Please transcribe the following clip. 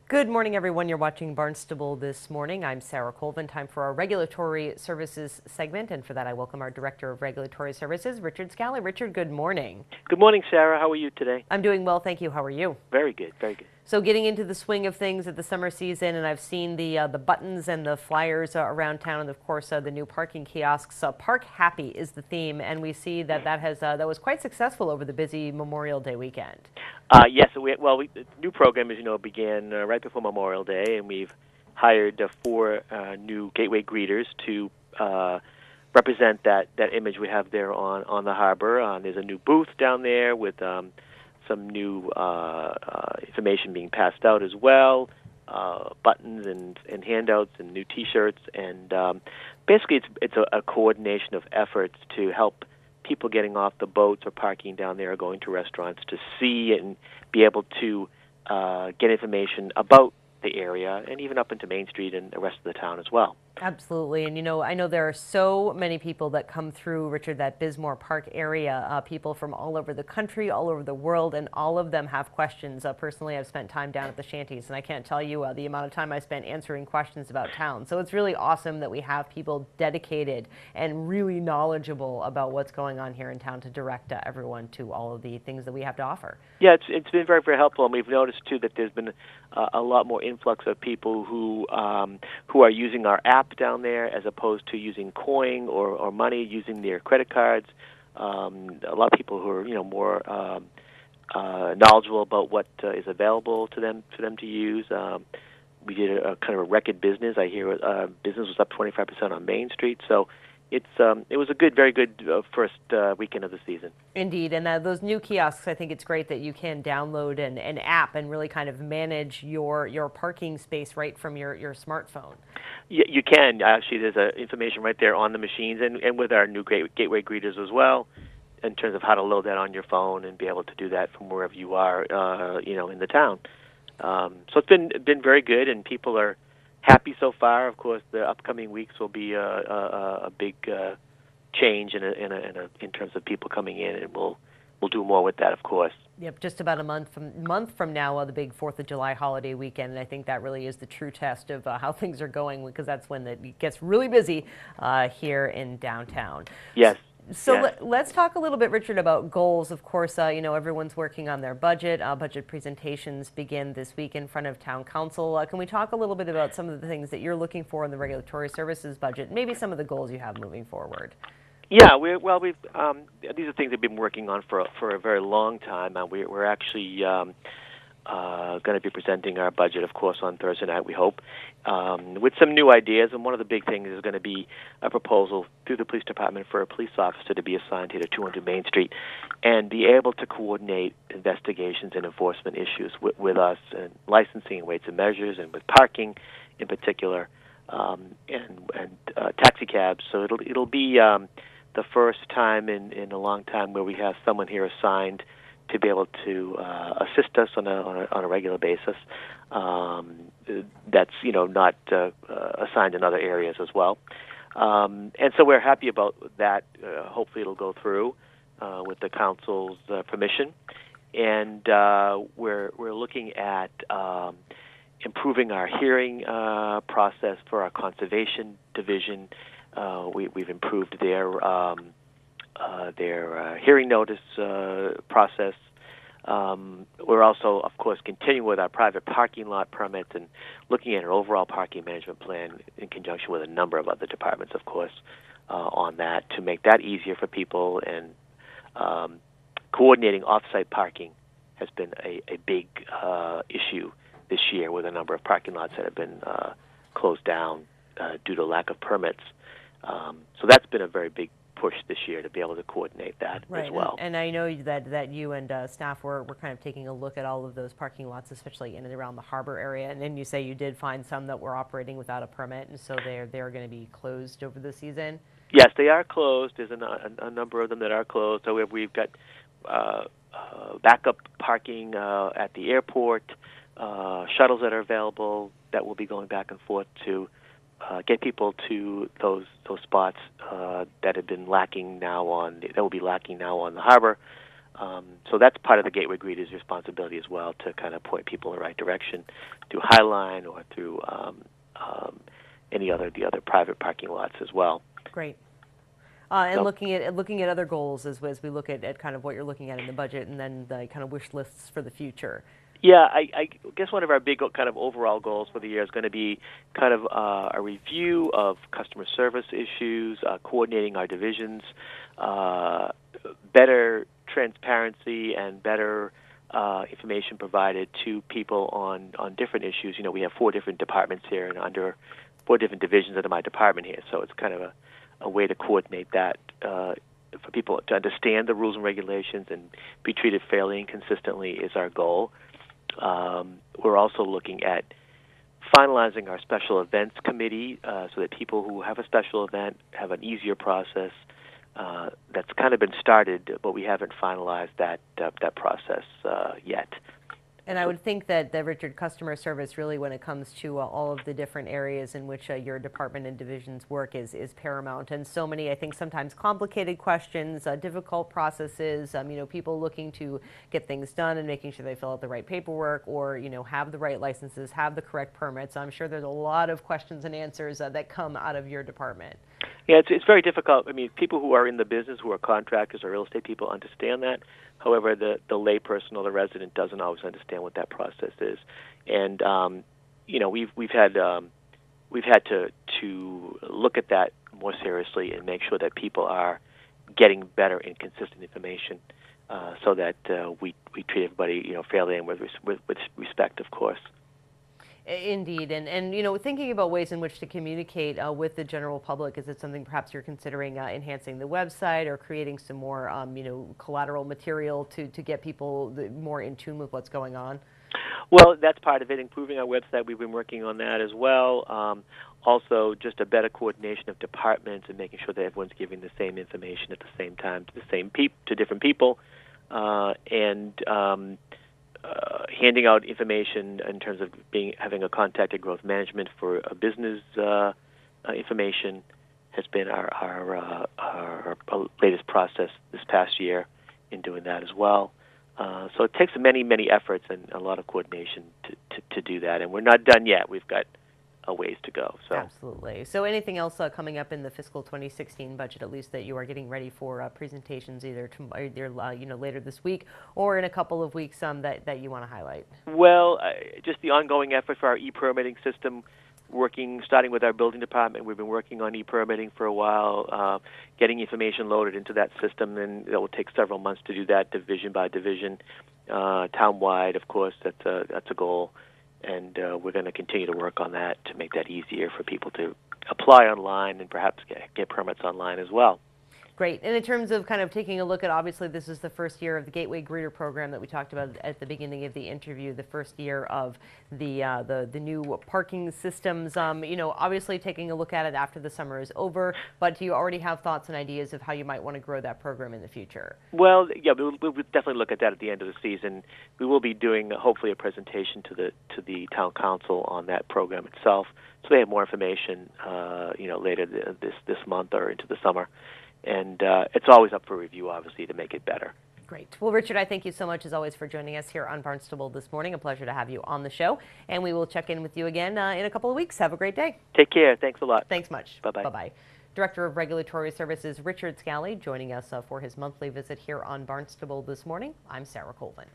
Good morning, everyone. You're watching Barnstable this morning. I'm Sarah Colvin. Time for our Regulatory Services segment. And for that, I welcome our Director of Regulatory Services, Richard Scally. Richard, good morning. Good morning, Sarah. How are you today? I'm doing well, thank you. How are you? Very good, very good. So getting into the swing of things at the summer season, and I've seen the buttons and the flyers around town, and of course the new parking kiosks. Park Happy is the theme, and we see that that was quite successful over the busy Memorial Day weekend. Yes, the new program, as you know, began right before Memorial Day, and we've hired four new gateway greeters to represent that image we have there on the harbor. There's a new booth down there with some new information being passed out as well, buttons and handouts and new T-shirts, and basically it's a coordination of efforts to help people getting off the boats or parking down there or going to restaurants to see and be able to get information about the area and even up into Main Street and the rest of the town as well. Absolutely. And, I know there are so many people that come through, Richard, that Bismore Park area, people from all over the country, all over the world, and all of them have questions. Personally, I've spent time down at the shanties, and I can't tell you the amount of time I spent answering questions about town. So it's really awesome that we have people dedicated and really knowledgeable about what's going on here in town to direct everyone to all of the things that we have to offer. Yeah, it's been very, very helpful, and we've noticed, too, that there's been a lot more influx of people who are using our app down there as opposed to using coin or money, using their credit cards. A lot of people who are more knowledgeable about what is available to them to use. We did a kind of a record business. I hear business was up 25% on Main Street. So it was a very good first weekend of the season. Indeed, and those new kiosks, I think it's great that you can download an app and really kind of manage your parking space right from your smartphone. Yeah, you can. Actually, there's information right there on the machines and with our new gateway greeters as well, in terms of how to load that on your phone and be able to do that from wherever you are, in the town. So it's been very good, and people are happy so far. Of course, the upcoming weeks will be a big change in terms of people coming in, and we'll do more with that, of course. Yep, just about a month from now, the big 4th of July holiday weekend, and I think that really is the true test of how things are going, because that's when it gets really busy here in downtown. Yes. So yes. Let's talk a little bit, Richard, about goals. Of course, everyone's working on their budget. Budget presentations begin this week in front of Town Council. Can we talk a little bit about some of the things that you're looking for in the regulatory services budget, maybe some of the goals you have moving forward? Yeah, we've these are things we've been working on for a very long time. We're actually going to be presenting our budget, of course, on Thursday night, we hope, with some new ideas. And one of the big things is going to be a proposal through the police department for a police officer to be assigned here to 200 Main Street and be able to coordinate investigations and enforcement issues with us, and licensing and weights and measures, and with parking in particular, and taxi cabs. So it'll be the first time in a long time where we have someone here assigned to be able to assist us on a regular basis. That's not assigned in other areas as well, and so we're happy about that. Hopefully, it'll go through with the council's permission, and we're looking at improving our hearing process for our conservation division. We've improved their hearing notice process. We're also, of course, continuing with our private parking lot permits and looking at an overall parking management plan in conjunction with a number of other departments, of course, on that to make that easier for people. And coordinating off-site parking has been a big issue this year, with a number of parking lots that have been closed down due to lack of permits. So that's been a very big push this year to be able to coordinate that as well. And I know that you and staff were kind of taking a look at all of those parking lots, especially in and around the harbor area. And then you say you did find some that were operating without a permit, and so they're going to be closed over the season? Yes, they are closed. There's a number of them that are closed. So we've got backup parking at the airport, shuttles that are available that will be going back and forth to get people to those spots that have been lacking now that will be lacking now on the harbor. So that's part of the gateway greeter's responsibility as well, to kind of point people in the right direction through Highline or through the other private parking lots as well. Great. And So, looking at other goals as we look at kind of what you're looking at in the budget, and then the kind of wish lists for the future. yeah, I guess one of our big kind of overall goals for the year is going to be kind of a review of customer service issues, coordinating our divisions, better transparency and better information provided to people on different issues. You know, we have 4 different departments here and under 4 different divisions under my department here, so it's kind of a way to coordinate that for people to understand the rules and regulations and be treated fairly and consistently is our goal. We're also looking at finalizing our special events committee so that people who have a special event have an easier process. That's kind of been started, but we haven't finalized that process yet. And I would think that Richard, customer service really, when it comes to all of the different areas in which your department and divisions work, is paramount. And so many, I think, sometimes complicated questions, difficult processes, people looking to get things done and making sure they fill out the right paperwork, or, have the right licenses, have the correct permits. I'm sure there's a lot of questions and answers that come out of your department. Yeah, it's very difficult. I mean, people who are in the business, who are contractors or real estate people, understand that. However, the layperson or the resident doesn't always understand what that process is. And we've had to look at that more seriously and make sure that people are getting better and consistent information, so that we treat everybody fairly and with respect, of course. Indeed, and thinking about ways in which to communicate with the general public, is it something perhaps you're considering enhancing the website or creating some more collateral material to get people more in tune with what's going on? Well, that's part of it, improving our website. We've been working on that as well. Also, just a better coordination of departments and making sure that everyone's giving the same information at the same time to the same to different people, and handing out information in terms of having a contact at growth management for a business information has been our latest process this past year in doing that as well. So it takes many efforts and a lot of coordination to do that, and we're not done yet. We've got a ways to go. So. Absolutely. So anything else coming up in the fiscal 2016 budget, at least, that you are getting ready for presentations either later this week or in a couple of weeks that you want to highlight? Well, just the ongoing effort for our e-permitting system, starting with our building department. We've been working on e-permitting for a while, getting information loaded into that system, and it will take several months to do that, division by division, town-wide. Of course, that's a goal. And we're going to continue to work on that to make that easier for people to apply online and perhaps get permits online as well. Great. And in terms of kind of taking a look at, obviously, this is the first year of the Gateway Greeter program that we talked about at the beginning of the interview, the first year of the new parking systems. Obviously taking a look at it after the summer is over, but do you already have thoughts and ideas of how you might want to grow that program in the future? Well, yeah, we'll definitely look at that at the end of the season. We will be doing, hopefully, a presentation to the town council on that program itself, so they have more information, later this month or into the summer. And it's always up for review, obviously, to make it better. Great. Well, Richard, I thank you so much, as always, for joining us here on Barnstable this morning. A pleasure to have you on the show. And we will check in with you again in a couple of weeks. Have a great day. Take care. Thanks a lot. Thanks much. Bye-bye. Bye-bye. Director of Regulatory Services Richard Scally joining us for his monthly visit here on Barnstable this morning. I'm Sarah Colvin.